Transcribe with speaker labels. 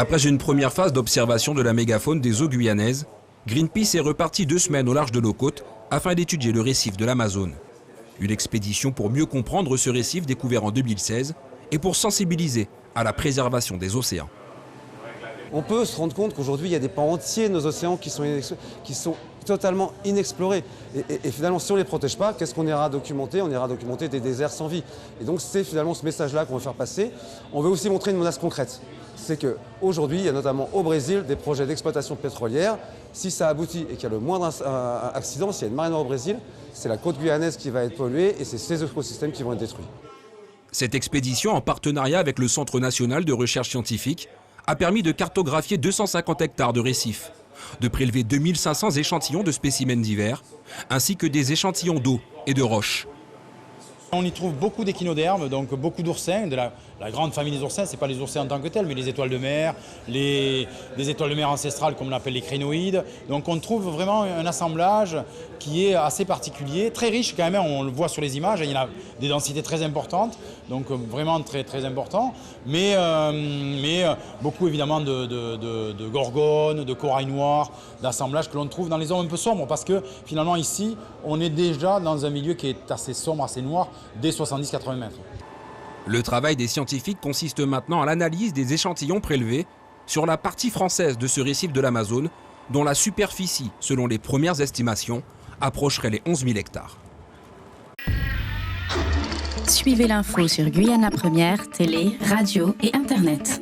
Speaker 1: Après une première phase d'observation de la mégafaune des eaux guyanaises, Greenpeace est reparti 2 semaines au large de nos côtes afin d'étudier le récif de l'Amazone. Une expédition pour mieux comprendre ce récif découvert en 2016 et pour sensibiliser à la préservation des océans.
Speaker 2: On peut se rendre compte qu'aujourd'hui, il y a des pans entiers de nos océans qui sont totalement inexplorés. Et finalement, si on ne les protège pas, qu'est-ce qu'on ira documenter? On ira documenter des déserts sans vie. Et donc, c'est finalement ce message-là qu'on veut faire passer. On veut aussi montrer une menace concrète. C'est qu'aujourd'hui, il y a notamment au Brésil des projets d'exploitation pétrolière. Si ça aboutit et qu'il y a le moindre accident, s'il y a une marée noire au Brésil, c'est la côte guyanaise qui va être polluée et c'est ces écosystèmes qui vont être détruits.
Speaker 1: Cette expédition, en partenariat avec le Centre national de recherche scientifique, a permis de cartographier 250 hectares de récifs, de prélever 2500 échantillons de spécimens divers, ainsi que des échantillons d'eau et de roches.
Speaker 3: On y trouve beaucoup d'échinodermes, donc beaucoup d'oursins, de la grande famille des oursins. Ce n'est pas les oursins en tant que tels, mais les étoiles de mer, des étoiles de mer ancestrales comme on appelle les crinoïdes. Donc on trouve vraiment un assemblage qui est assez particulier, très riche quand même, on le voit sur les images, il y a des densités très importantes, donc vraiment très, très important, mais beaucoup évidemment de gorgones, de corail noir, d'assemblages que l'on trouve dans les zones un peu sombres, parce que finalement ici, on est déjà dans un milieu qui est assez sombre, assez noir, dès 70-80 mètres.
Speaker 1: Le travail des scientifiques consiste maintenant à l'analyse des échantillons prélevés sur la partie française de ce récif de l'Amazone, dont la superficie, selon les premières estimations, approcherait les 11 000 hectares.
Speaker 4: Suivez l'info sur Guyana Première, télé, radio et Internet.